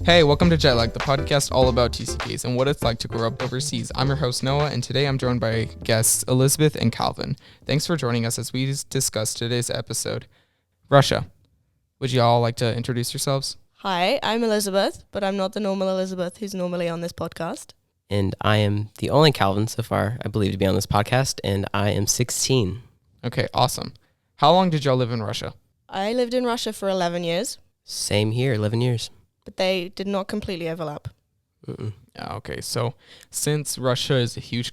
Hey, welcome to Jetlagged, the podcast all about TCKs and what it's like to grow up overseas. I'm your host, Noah, and today I'm joined by guests Elizabeth and Calvin. Thanks for joining us as we discuss today's episode. Russia. Would you all like to introduce yourselves? Hi, I'm Elizabeth, but I'm not the normal Elizabeth who's normally on this podcast. And I am the only Calvin so far, I believe, to be on this podcast, and I am 16. Okay, awesome. How long did y'all live in Russia? I lived in Russia for 11 years, Same here, 11 years. but they did not completely overlap. Yeah, okay, so since Russia is a huge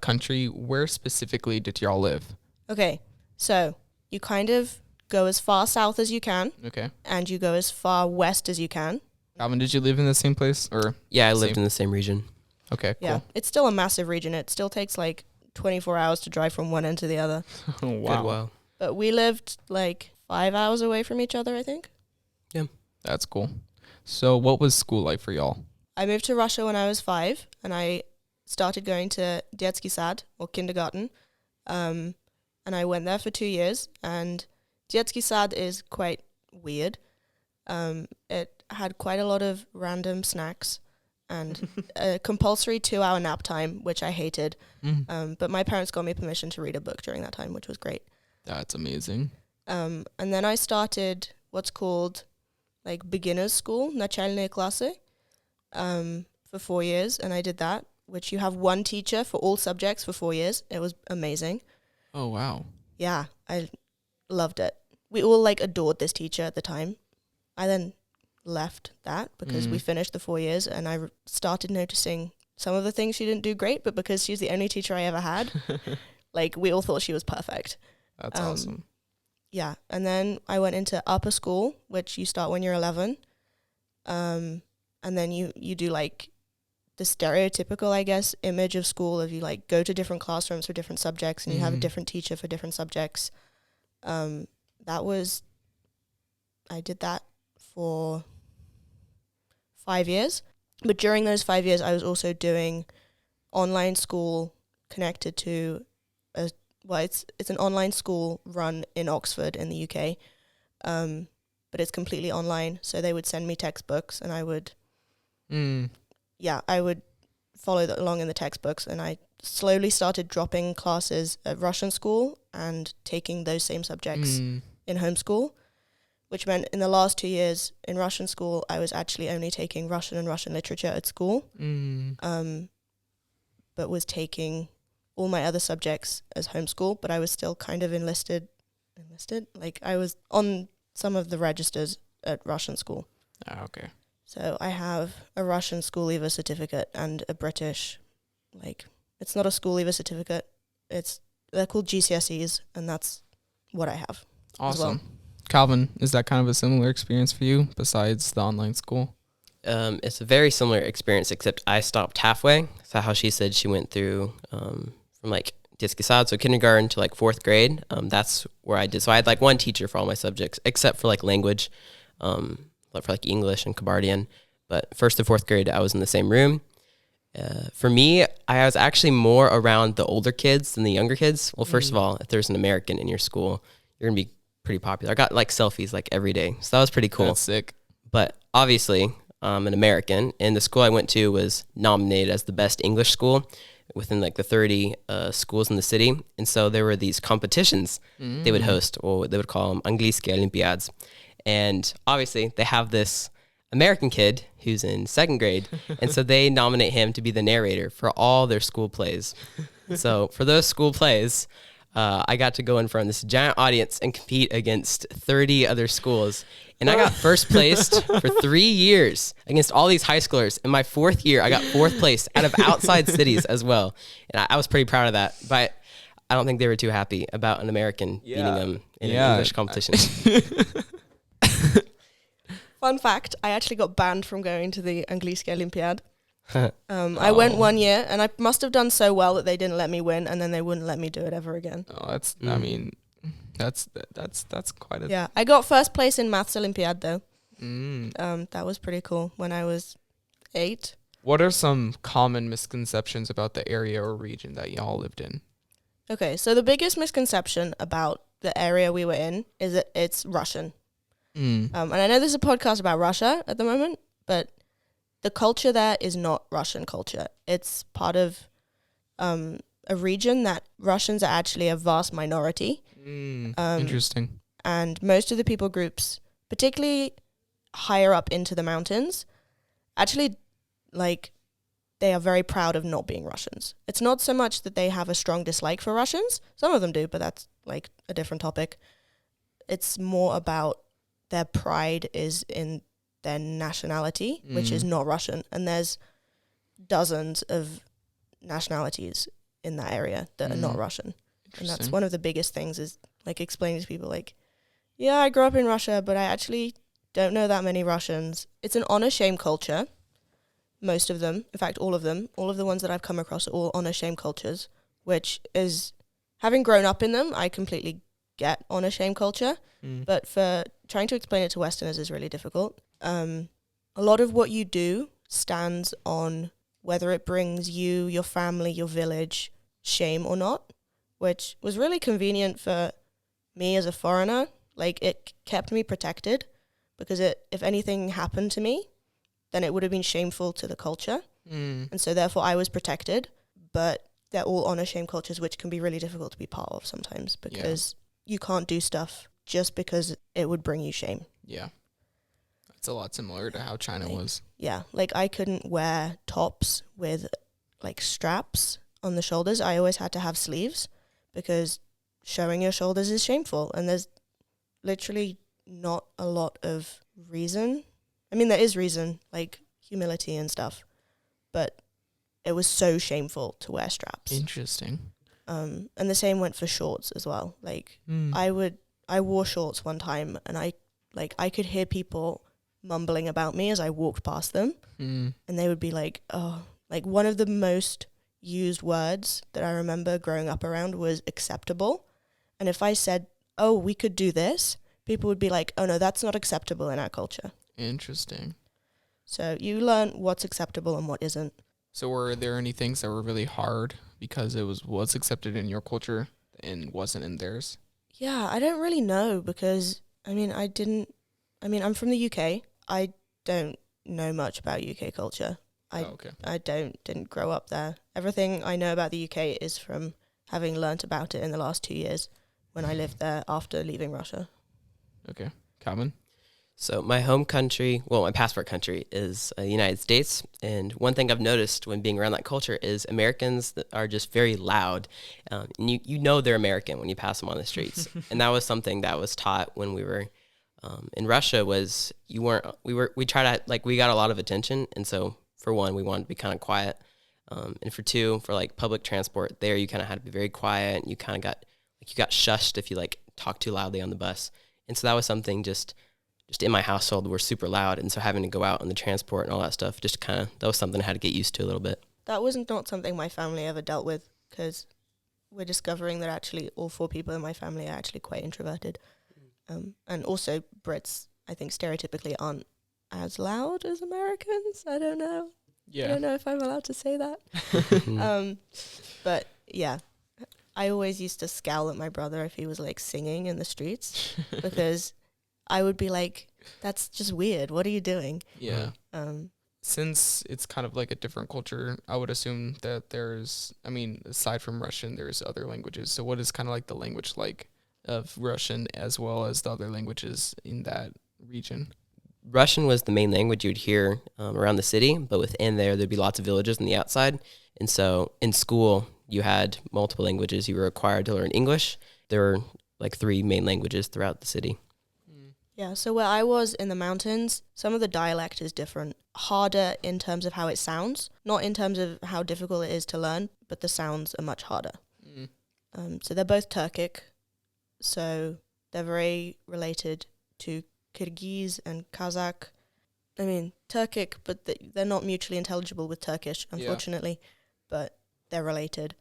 country, where specifically did y'all live? Okay, so you kind of go as far south as you can, Okay. and you go as far west as you can. Calvin, did you live in the same place? Or Yeah, I lived in the same region. Okay, cool. Yeah, it's still a massive region. It still takes like 24 hours to drive from one end to the other. Oh, wow. Good, wow. But we lived like 5 hours away from each other, I think. That's cool. So what was school like for y'all? I moved to Russia when I was 5, and I started going to Детский сад, or kindergarten, and I went there for 2 years, and Детский сад is quite weird. It had quite a lot of random snacks and a compulsory 2-hour nap time, which I hated, but my parents got me permission to read a book during that time, which was great. That's amazing. And then I started what's called like beginner's school, начальные классы, for 4 years, and I did that, which you have one teacher for all subjects for 4 years. It was amazing. Oh, wow. Yeah, I loved it. We all like adored this teacher at the time. I then left that because we finished the 4 years, and I started noticing some of the things she didn't do great, but because she's the only teacher I ever had, like we all thought she was perfect. That's awesome. Yeah, and then I went into upper school, which you start when you're 11, and then you do like the stereotypical, I guess, image of school of you like go to different classrooms for different subjects and you have a different teacher for different subjects. I did that for 5 years, but during those 5 years I was also doing online school connected to it's an online school run in Oxford in the UK, but it's completely online. So they would send me textbooks, and I would, I would follow along in the textbooks. And I slowly started dropping classes at Russian school and taking those same subjects in homeschool, which meant in the last 2 years in Russian school, I was actually only taking Russian and Russian literature at school, but was taking all my other subjects as homeschool, but I was still kind of enlisted, like I was on some of the registers at Russian school. Ah, okay. So I have a Russian school leaver certificate and a British, it's not a school leaver certificate, they're called GCSEs, and that's what I have. Awesome. Well. Calvin, is that kind of a similar experience for you besides the online school? It's a very similar experience, except I stopped halfway. So how she said she went through from like детский сад, so kindergarten to like 4th grade. That's where I did. So I had like one teacher for all my subjects, except for like language, for like English and Kabardian. But 1st to 4th grade, I was in the same room. For me, I was actually more around the older kids than the younger kids. Well, first of all, if there's an American in your school, you're going to be pretty popular. I got like selfies like every day. So that was pretty cool. That's sick. But obviously, an American, and the school I went to was nominated as the best English school within like the 30 schools in the city. And so there were these competitions they would host, or they would call them английские олимпиады. And obviously they have this American kid who's in 2nd grade, and so they nominate him to be the narrator for all their school plays. So for those school plays, I got to go in front of this giant audience and compete against 30 other schools. And I got first placed for 3 years against all these high schoolers. In my 4th year, I got 4th place out of outside cities as well. And I was pretty proud of that. But I don't think they were too happy about an American beating them in an English competition. Fun fact, I actually got banned from going to the английские олимпиады. I went 1 year, and I must have done so well that they didn't let me win, and then they wouldn't let me do it ever again. Oh, that's. I mean, that's quite a. Yeah, I got 1st place in maths Olympiad though. That was pretty cool when I was 8. What are some common misconceptions about the area or region that y'all lived in? Okay, so the biggest misconception about the area we were in is that it's Russian. And I know this is a podcast about Russia at the moment, but the culture there is not Russian culture. It's part of a region that Russians are actually a vast minority. Interesting. And most of the people groups, particularly higher up into the mountains, actually, like, they are very proud of not being Russians. It's not so much that they have a strong dislike for Russians. Some of them do, but that's, like, a different topic. It's more about their pride is in their nationality, which is not Russian. And there's dozens of nationalities in that area that are not Russian. And that's one of the biggest things is, like, explaining to people, like, yeah, I grew up in Russia, but I actually don't know that many Russians. It's an honor-shame culture. Most of them, in fact, all of them, all of the ones that I've come across are all honor-shame cultures, which is, having grown up in them, I completely get honor-shame culture. But for trying to explain it to Westerners is really difficult. A lot of what you do stands on whether it brings you, your family, your village, shame or not, which was really convenient for me as a foreigner. Like, it kept me protected because if anything happened to me, then it would have been shameful to the culture. And so therefore I was protected. But they're all honor-shame cultures, which can be really difficult to be part of sometimes because you can't do stuff just because it would bring you shame. Yeah. It's a lot similar to how China was. Yeah, like I couldn't wear tops with like straps on the shoulders. I always had to have sleeves because showing your shoulders is shameful. And there's literally not a lot of reason. I mean, there is reason, like humility and stuff, but it was so shameful to wear straps. Interesting. And the same went for shorts as well. Like I wore shorts one time and I could hear people mumbling about me as I walked past them. And they would be like, oh, like one of the most used words that I remember growing up around was acceptable. And if I said, oh, we could do this, people would be like, oh no, that's not acceptable in our culture. Interesting. So you learn what's acceptable and what isn't. So were there any things that were really hard because it was accepted in your culture and wasn't in theirs? Yeah, I don't really know because, I'm from the UK. I don't know much about UK culture. I didn't grow up there. Everything I know about the UK is from having learnt about it in the last 2 years when I lived there after leaving Russia. Okay. Calvin? So my home country, well, my passport country is the United States. And one thing I've noticed when being around that culture is Americans that are just very loud. And you know they're American when you pass them on the streets. And that was something that was taught when we were in Russia was we got a lot of attention. And so for one, we wanted to be kind of quiet. And for two, for like public transport there, you kind of had to be very quiet. And you kind of you got shushed if you like talked too loudly on the bus. And so that was something just in my household, we're super loud. And so having to go out on the transport and all that stuff, that was something I had to get used to a little bit. That was not something my family ever dealt with because we're discovering that actually all 4 people in my family are actually quite introverted. And also Brits, I think stereotypically aren't as loud as Americans. I don't know. Yeah. I don't know if I'm allowed to say that. But yeah, I always used to scowl at my brother if he was like singing in the streets because I would be like, that's just weird. What are you doing? Yeah. Since it's kind of like a different culture, I would assume that aside from Russian, there's other languages. So what is kind of like the language like of Russian as well as the other languages in that region? Russian was the main language you'd hear around the city, but within there'd be lots of villages on the outside. And so in school, you had multiple languages. You were required to learn English. There were like 3 main languages throughout the city. Yeah, so where I was in the mountains, some of the dialect is different. Harder in terms of how it sounds, not in terms of how difficult it is to learn, but the sounds are much harder. So they're both Turkic, so they're very related to Kyrgyz and Kazakh. I mean, Turkic, but they're not mutually intelligible with Turkish, unfortunately, but they're related.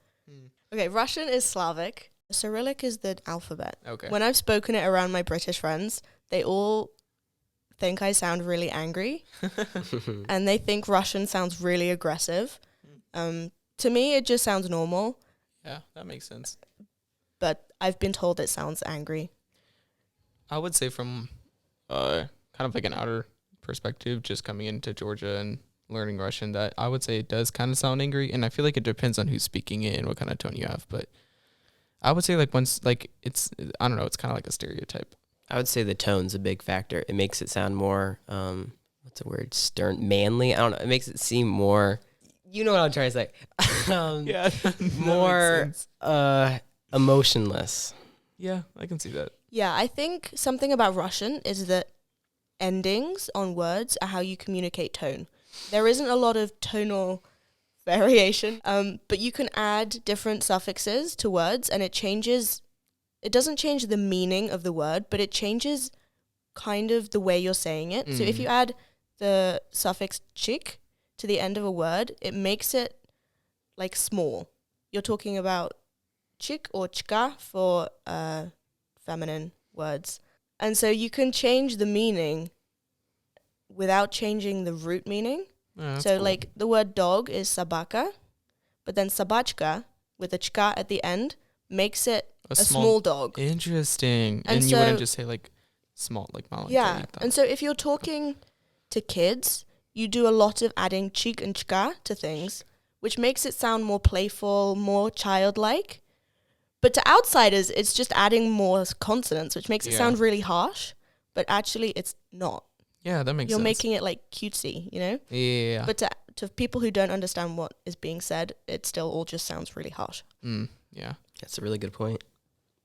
Okay, Russian is Slavic. Cyrillic is the alphabet. Okay. When I've spoken it around my British friends, they all think I sound really angry and they think Russian sounds really aggressive. To me, it just sounds normal. Yeah, that makes sense. But I've been told it sounds angry. I would say from kind of like an outer perspective, just coming into Georgia and learning Russian that I would say it does kind of sound angry, and I feel like it depends on who's speaking it and what kind of tone you have. But I would say like once like it's I don't know, it's kind of like a stereotype. I would say the tone's a big factor. It makes it sound more, what's the word, stern, manly. I don't know. It makes it seem more, you know what I'm trying to say. Yeah, more emotionless. Yeah, I can see that. Yeah, I think something about Russian is that endings on words are how you communicate tone. There isn't a lot of tonal variation, but you can add different suffixes to words and it changes. It doesn't change the meaning of the word, but it changes kind of the way you're saying it. So if you add the suffix chik to the end of a word, it makes it like small. You're talking about chik or chka for feminine words. And so you can change the meaning without changing the root meaning. Oh, So cool. like the word dog is sabaka, but then sabachka with a chka at the end makes it a small dog. Interesting. And And you wouldn't so- just say like small, like malinka. Yeah. And so if you're talking to kids, you do a lot of adding chik and chka to things, which makes it sound more playful, more childlike. But to outsiders, it's just adding more consonants, which makes it Yeah. sound really harsh. But actually, it's not. Yeah, that makes You're sense. making it like cutesy, you know? Yeah. But to people who don't understand what is being said, it still all just sounds really harsh. Yeah. That's a really good point.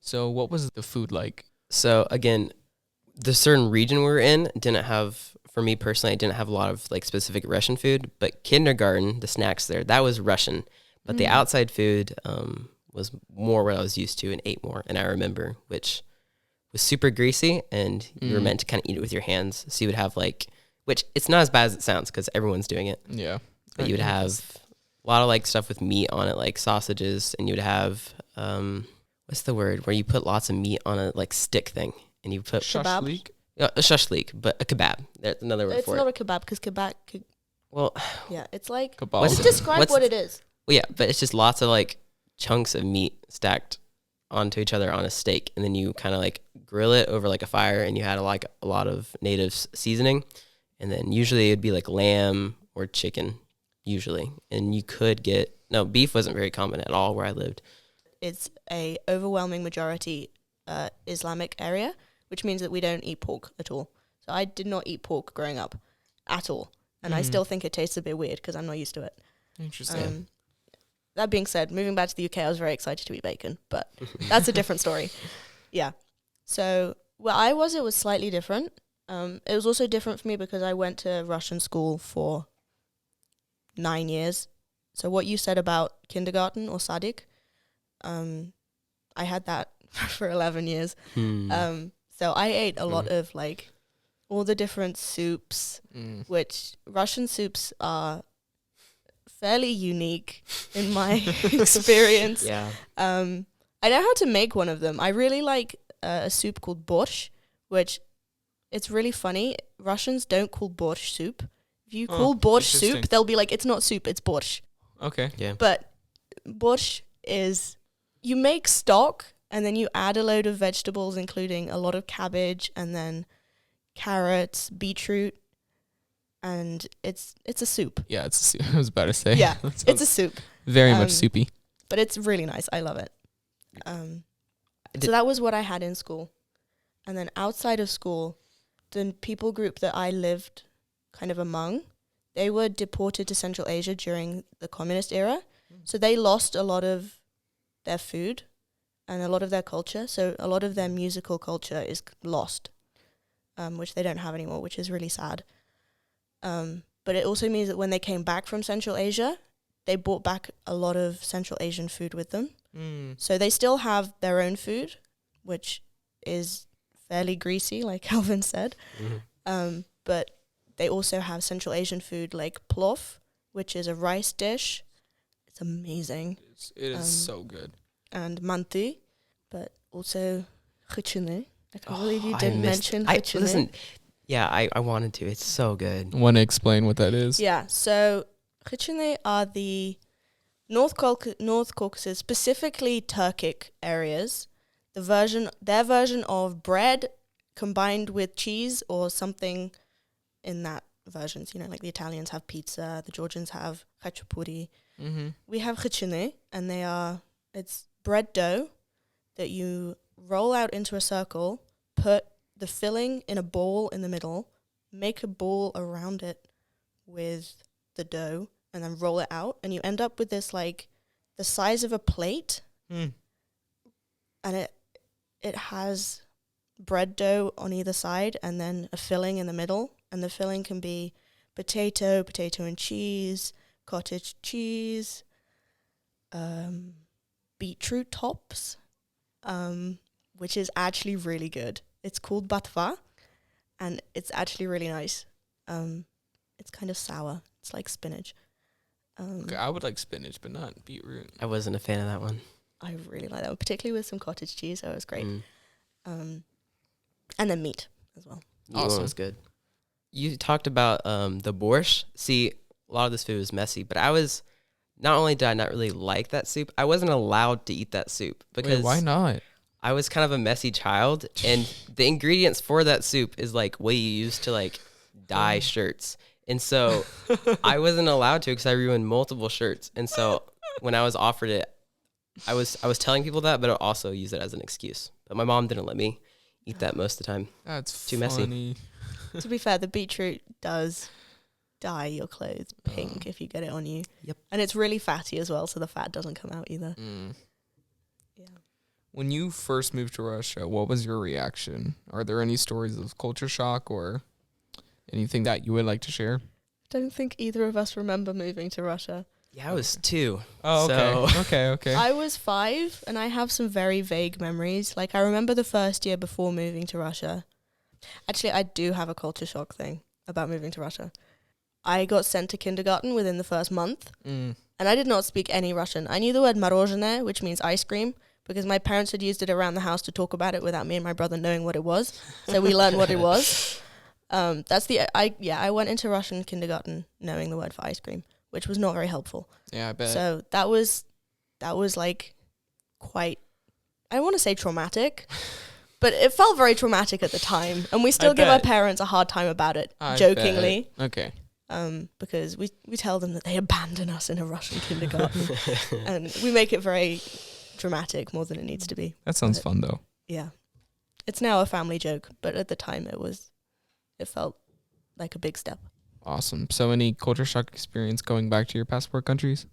So what was the food like? So again, the certain region we were in didn't have, for me personally, I didn't have a lot of like specific Russian food, but kindergarten, the snacks there, that was Russian. But the outside food was more what I was used to and ate more. And I remember, which was super greasy and you were meant to kind of eat it with your hands. So you would have like, which it's not as bad as it sounds because everyone's doing it. Yeah. But you would have a lot of like stuff with meat on it, like sausages, and you would have, what's the word, where you put lots of meat on a like stick thing and you put Shashlik? a shashlik, but a kebab. There's another word It's for not it. a kebab because kebab, Well, yeah, it's like, Kebab. What's just describe what's- what it is. well, yeah, but it's just lots of like chunks of meat stacked onto each other on a steak, and then you kind of like grill it over like a fire, and you had like a lot of native seasoning, and then usually it'd be like lamb or chicken, usually, and you could get beef wasn't very common at all where I lived. It's a overwhelming majority Islamic area, which means that we don't eat pork at all. So I did not eat pork growing up at all. And I still think it tastes a bit weird because I'm not used to it. Interesting. That being said, moving back to the UK, I was very excited to eat bacon, but that's a different story. Yeah. So where I was, it was slightly different. It was also different for me because I went to Russian school for 9 years. So what you said about kindergarten or sadik, I had that for 11 years. So I ate a lot of like all the different soups, which Russian soups are fairly unique in my experience. Yeah. I know how to make one of them. I really like a soup called borscht, which it's really funny. Russians don't call borscht soup. If you call borscht interesting. soup, they'll be like, it's not soup, it's borscht. Okay. Yeah. But borscht is, you make stock and then you add a load of vegetables, including a lot of cabbage and then carrots, beetroot, and it's a soup. Yeah, it's a soup. I was about to say. Yeah, That it's a sounds soup. very much um, soupy. But it's really nice. I love it. So that was what I had in school. And then outside of school, the people group that I lived kind of among, they were deported to Central Asia during the communist era. So they lost a lot of their food and a lot of their culture. So a lot of their musical culture is lost, which they don't have anymore, which is really sad. But it also means that when they came back from Central Asia, they brought back a lot of Central Asian food with them. So they still have their own food, which is fairly greasy, like Calvin said. But they also have Central Asian food like plov, which is a rice dish. It's amazing. It is so good. And manti, but also khichune. I can't believe you didn't mention khichune. Listen, yeah, I wanted to. It's so good. Want to explain what that is? Yeah, so khichune are the North Caucasus, specifically Turkic areas. Their version of bread combined with cheese or something in that versions. You know, like the Italians have pizza, the Georgians have khachapuri. Mm-hmm. We have khachine, and it's bread dough that you roll out into a circle, put the filling in a bowl in the middle, make a ball around it with the dough, and then roll it out, and you end up with this, like, the size of a plate, and it has bread dough on either side, and then a filling in the middle, and the filling can be potato and cheese, cottage cheese, beetroot tops, which is actually really good. It's called batva, and it's actually really nice. It's kind of sour. It's like spinach. Okay, I would like spinach, but not beetroot. I wasn't a fan of that one. I really like that one, particularly with some cottage cheese. So it was great. Mm. And then meat as well. Awesome. Was good. You talked about the borscht. See, a lot of this food was messy, but not only did I not really like that soup, I wasn't allowed to eat that soup because Wait, why not? I was kind of a messy child, and the ingredients for that soup is like what you use to like dye shirts. And so I wasn't allowed to because I ruined multiple shirts. And so when I was offered it, I was telling people that, but I also use it as an excuse. But my mom didn't let me eat that most of the time. That's too funny. Messy. To be fair, the beetroot does dye your clothes pink if you get it on you. Yep. And it's really fatty as well, so the fat doesn't come out either. Yeah. When you first moved to Russia, what was your reaction? Are there any stories of culture shock or anything that you would like to share? Don't think either of us remember moving to Russia. Yeah, I was 2. Oh, okay. Okay. I was 5, and I have some very vague memories. Like, I remember the first year before moving to Russia. Actually, I do have a culture shock thing about moving to Russia. I got sent to kindergarten within the first month, and I did not speak any Russian. I knew the word morozhene, which means ice cream, because my parents had used it around the house to talk about it without me and my brother knowing what it was. So we learned what it was. I went into Russian kindergarten knowing the word for ice cream, which was not very helpful. Yeah, I bet. So that was like quite, I don't want to say traumatic, but it felt very traumatic at the time. And we still give our parents a hard time about it, jokingly. Bet. Okay. Because we tell them that they abandon us in a Russian kindergarten. And we make it very dramatic more than it needs to be. That sounds fun, though. Yeah. It's now a family joke, but at the time it felt like a big step. Awesome. So any culture shock experience going back to your passport countries?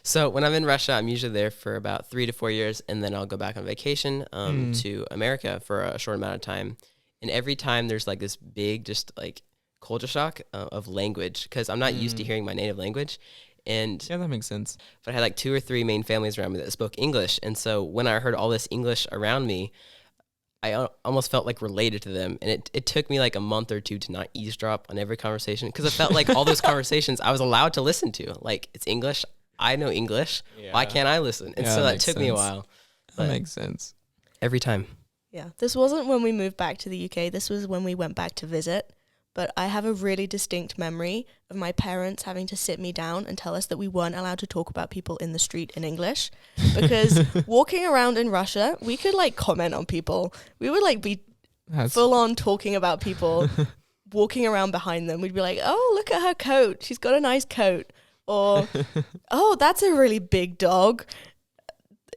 So when I'm in Russia, I'm usually there for about 3 to 4 years, and then I'll go back on vacation to America for a short amount of time. And every time there's like this big just like culture shock of language, because I'm not used to hearing my native language. And yeah, that makes sense. But I had like 2 or 3 main families around me that spoke English. And so when I heard all this English around me, I almost felt like related to them. And it took me like a month or 2 to not eavesdrop on every conversation, because it felt like all those conversations I was allowed to listen to. Like, it's English. I know English. Yeah. Why can't I listen? And so that took me a while. That makes sense. Every time. Yeah. This wasn't when we moved back to the UK. This was when we went back to visit. But I have a really distinct memory of my parents having to sit me down and tell us that we weren't allowed to talk about people in the street in English. Because walking around in Russia, we could like comment on people. We would like be full on talking about people, walking around behind them. We'd be like, oh, look at her coat. She's got a nice coat. Or, oh, that's a really big dog.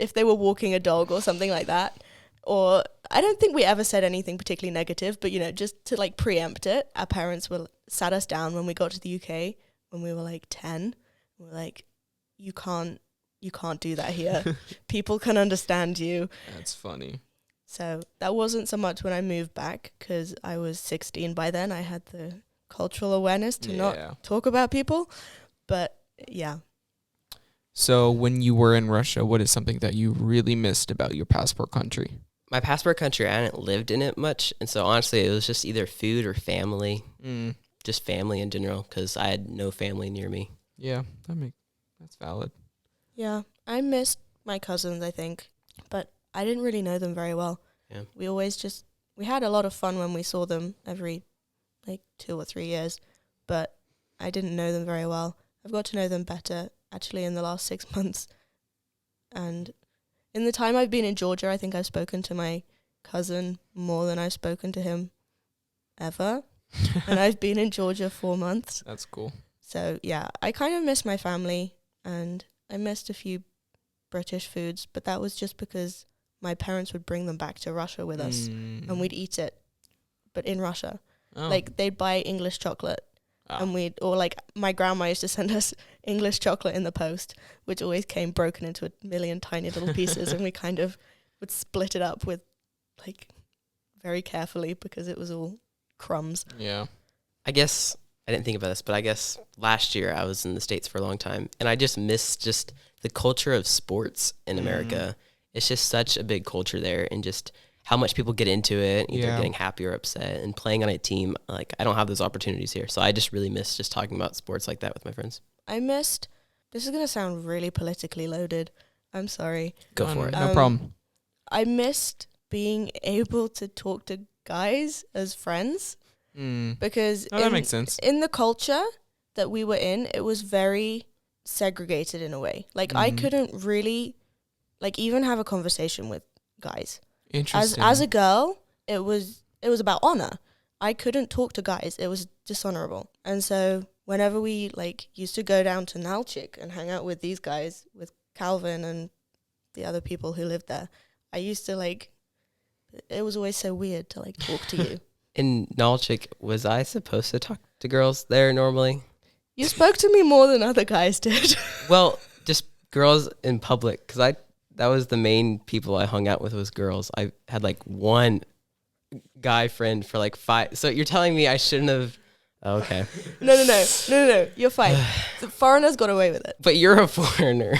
If they were walking a dog or something like that. Or I don't think we ever said anything particularly negative, but, you know, just to like preempt it, our parents sat us down when we got to the UK when we were like 10. We were like, you can't do that here. People can understand you. That's funny. So that wasn't so much when I moved back, because I was 16 by then. I had the cultural awareness to not talk about people. But yeah. So when you were in Russia, what is something that you really missed about your passport country? My passport country, I hadn't lived in it much. And so honestly, it was just either food or family. Just family in general, because I had no family near me. Yeah, that's valid. Yeah, I missed my cousins, I think. But I didn't really know them very well. Yeah. We had a lot of fun when we saw them every like 2 or 3 years. But I didn't know them very well. I've got to know them better actually in the last 6 months. And in the time I've been in Georgia, I think I've spoken to my cousin more than I've spoken to him ever. and I've been in Georgia 4 months. That's cool. So yeah, I kind of miss my family, and I missed a few British foods, but that was just because my parents would bring them back to Russia with us, and we'd eat it, but in Russia. Oh. Like, they'd buy English chocolate, and my grandma used to send us English chocolate in the post, which always came broken into a million tiny little pieces, and we kind of would split it up with, like, very carefully because it was all crumbs. Yeah. I guess I didn't think about this, but I guess last year I was in the States for a long time, and I just missed just the culture of sports in America. It's just such a big culture there, and just how much people get into it, either getting happy or upset, and playing on a team. Like, I don't have those opportunities here, so I just really miss just talking about sports like that with my friends. This is going to sound really politically loaded. I'm sorry. Go for it. No problem. I missed being able to talk to guys as friends, because that makes sense. In the culture that we were in, it was very segregated in a way. Like, I couldn't really, like, even have a conversation with guys. Interesting. As a girl, it was about honor. I couldn't talk to guys. It was dishonorable. And so whenever we, like, used to go down to Nalchik and hang out with these guys, with Calvin and the other people who lived there, I used to, like, it was always so weird to, like, talk to you. In Nalchik, was I supposed to talk to girls there normally? You spoke to me more than other guys did. Well, just girls in public, because that was the main people I hung out with, was girls. I had like one guy friend for like 5. So you're telling me I shouldn't have? Oh, okay. No. You're fine. The foreigners got away with it. But you're a foreigner.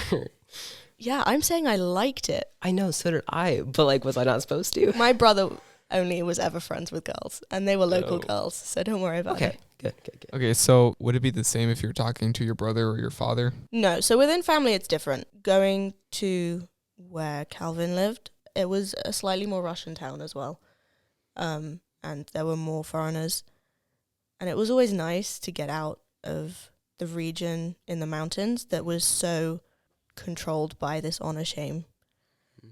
Yeah, I'm saying I liked it. I know, so did I. But like, was I not supposed to? My brother only was ever friends with girls, and they were local girls, so don't worry about it. Good. Okay, so would it be the same if you're talking to your brother or your father? No, so within family it's different. Going to where Calvin lived, it was a slightly more Russian town as well, and there were more foreigners, and it was always nice to get out of the region in the mountains that was so controlled by this honor shame,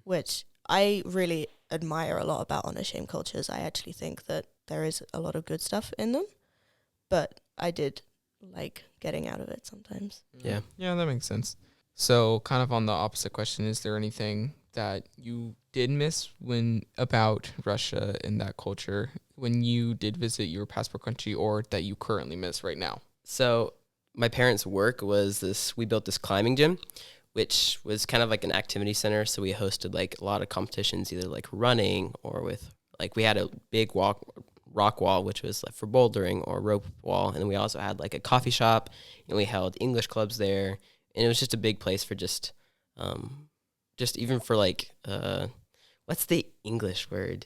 which I really admire a lot about honor shame cultures. I actually think that there is a lot of good stuff in them, but I did like getting out of it sometimes. Yeah, that makes sense. So kind of on the opposite question, is there anything that you did miss about Russia and that culture when you did visit your passport country, or that you currently miss right now? So my parents' work was we built this climbing gym, which was kind of like an activity center. So we hosted like a lot of competitions, either like running or with, like, we had a big rock wall, which was like for bouldering, or rope wall. And we also had like a coffee shop, and we held English clubs there. And it was just a big place for just even for like, what's the English word?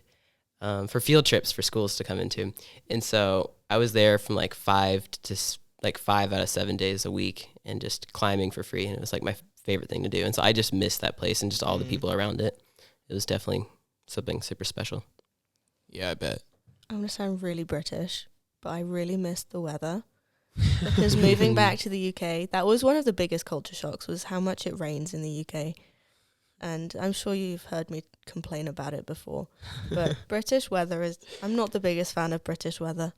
For field trips for schools to come into. And so I was there from like 5 out of 7 days a week, and just climbing for free. And it was like my favorite thing to do. And so I just missed that place and just all the people around it. It was definitely something super special. Yeah, I bet. I'm going to sound really British, but I really missed the weather. Because moving back to the UK, that was one of the biggest culture shocks, was how much it rains in the UK. And I'm sure you've heard me complain about it before. But British weather I'm not the biggest fan of British weather.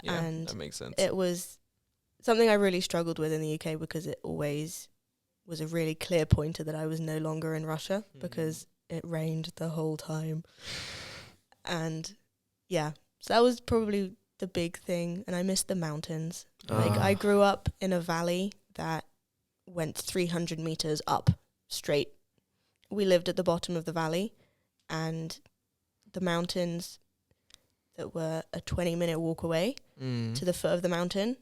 Yeah, and that makes sense. It was something I really struggled with in the UK, because it always was a really clear pointer that I was no longer in Russia, because it rained the whole time. And yeah, so that was probably the big thing. And I missed the mountains. Like, I grew up in a valley that went 300 meters up straight. We lived at the bottom of the valley, and the mountains that were a 20-minute walk away to the foot of the mountain.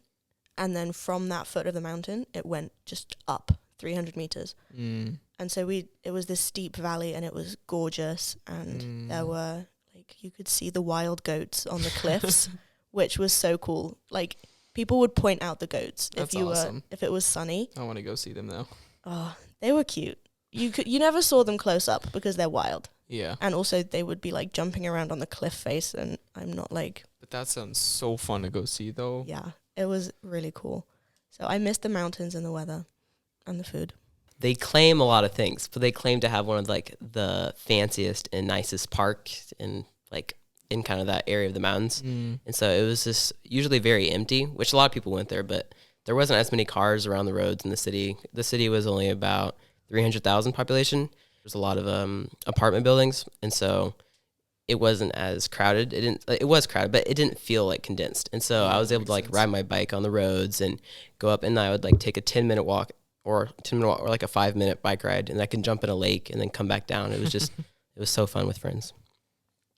And then from that foot of the mountain, it went just up 300 meters. And so it was this steep valley, and it was gorgeous. And there were, like, you could see the wild goats on the cliffs, which was so cool. Like, people would point out the goats. That's awesome. If it was sunny. I want to go see them though. Oh, they were cute. You never saw them close up because they're wild. Yeah. And also they would be like jumping around on the cliff face, and I'm not like... But that sounds so fun to go see though. Yeah, it was really cool. So I missed the mountains and the weather and the food. They claim a lot of things, but they claim to have one of like the fanciest and nicest parks and like in kind of that area of the mountains. Mm. And so it was just usually very empty, which a lot of people went there, but there wasn't as many cars around the roads in the city. The city was only about 300,000 population. There's a lot of apartment buildings, and so it wasn't as crowded. It was crowded, but it didn't feel like condensed. And so I was able to like ride my bike on the roads and go up, and I would like take a 10-minute walk or like a 5-minute bike ride, and I can jump in a lake and then come back down. It was just, it was so fun with friends.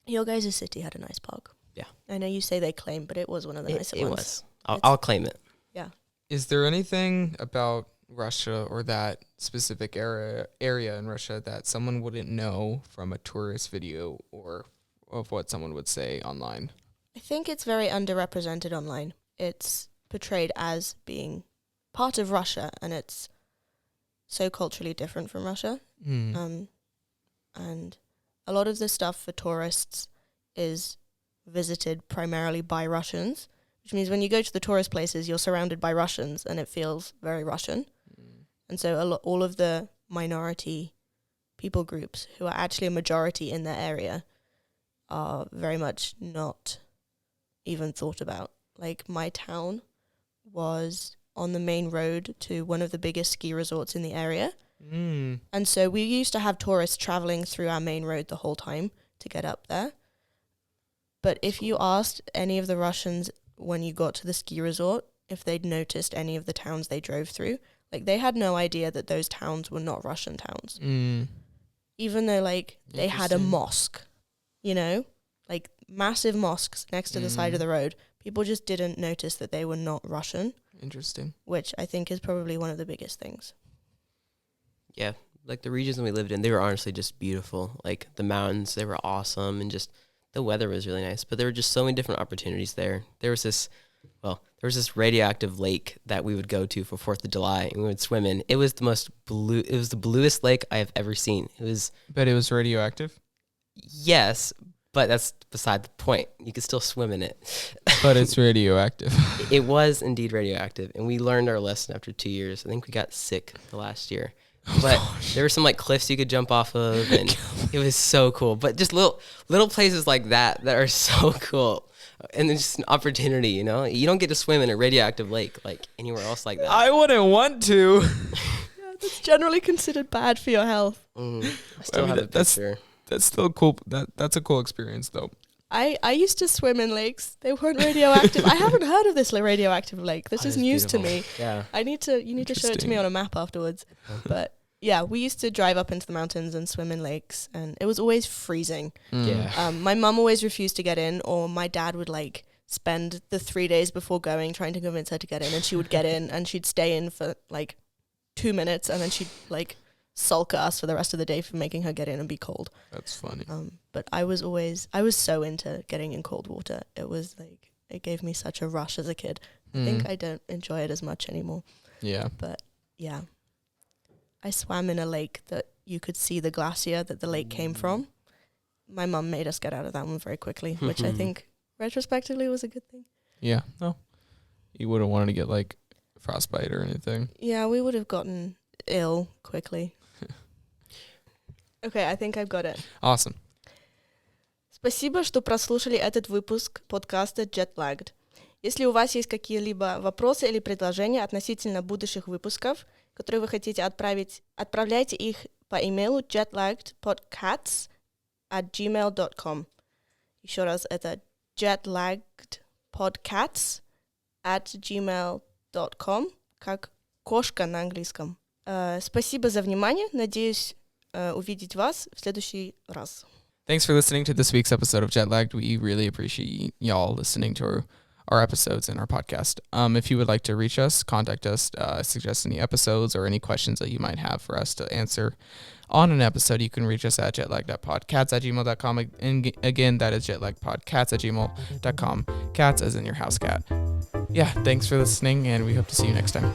Your guys' city had a nice park. Yeah. I know you say they claim, but it was one of the nicer It ones. was. I'll claim it. Yeah. Is there anything about Russia or that specific area in Russia that someone wouldn't know from a tourist video or of what someone would say online? I think it's very underrepresented online. It's portrayed as being part of Russia, and it's so culturally different from Russia. Mm. And a lot of the stuff for tourists is visited primarily by Russians, which means when you go to the tourist places, you're surrounded by Russians, and it feels very Russian. And so all of the minority people groups who are actually a majority in their area are very much not even thought about. Like, my town was on the main road to one of the biggest ski resorts in the area. Mm. And so we used to have tourists traveling through our main road the whole time to get up there. But if you asked any of the Russians when you got to the ski resort if they'd noticed any of the towns they drove through, like, they had no idea that those towns were not Russian towns. Mm. Even though, like, they had a Interesting. mosque, you know? Like, massive mosques next to the side of the road. People just didn't notice that they were not Russian, Interesting. which I think is probably one of the biggest things. Yeah, like the regions that we lived in, they were honestly just beautiful. Like the mountains, they were awesome, and just the weather was really nice. But there were just so many different opportunities there. There was this radioactive lake that we would go to for 4th of July, and we would swim in. It was the bluest lake I have ever seen. But it was radioactive? Yes, but that's beside the point. You could still swim in it. But it's radioactive. It was indeed radioactive, and we learned our lesson after 2 years. I think we got sick the last year. But there were some like cliffs you could jump off of, and it was so cool. But just little places like that are so cool. And it's just an opportunity, you know? You don't get to swim in a radioactive lake like anywhere else like that. I wouldn't want to. Yeah, that's generally considered bad for your health. I still have the that's picture. That's still cool. That's a cool experience, though. I used to swim in lakes. They weren't radioactive. I haven't heard of this radioactive lake. This is news to me. Yeah. You need to show it to me on a map afterwards. But yeah, we used to drive up into the mountains and swim in lakes, and it was always freezing. Yeah. My mum always refused to get in, or my dad would like spend the 3 days before going trying to convince her to get in, and she would get in and she'd stay in for like 2 minutes, and then she'd like sulk at us for the rest of the day for making her get in and be cold. That's funny. But I was so into getting in cold water. It was like, it gave me such a rush as a kid. I think I don't enjoy it as much anymore. Yeah. But yeah, I swam in a lake that you could see the glacier that the lake came from. My mum made us get out of that one very quickly, which I think retrospectively was a good thing. Yeah. No. You wouldn't want to get like frostbite or anything. Yeah, we would have gotten ill quickly. Okay, I think I've got it. Awesome. Спасибо, что прослушали этот выпуск подкаста Jetlagged. Если у вас есть какие-либо вопросы или предложения относительно будущих выпусков, которые вы хотите отправить, отправляйте их по имейлу jetlaggedpodcasts@gmail.com. Еще раз, это jetlaggedpodcasts@gmail.com, как кошка на английском. Спасибо за внимание. Надеюсь увидеть вас в следующий раз. Thanks for listening to this week's episode of Jetlagged. We really appreciate y'all listening to our episodes and our podcast. If you would like to reach us, contact us, suggest any episodes or any questions that you might have for us to answer on an episode, you can reach us at jetlagged.podcasts@gmail.com. And again, that is jetlaggedpodcasts@gmail.com. Cats as in your house cat. Yeah, thanks for listening, and we hope to see you next time.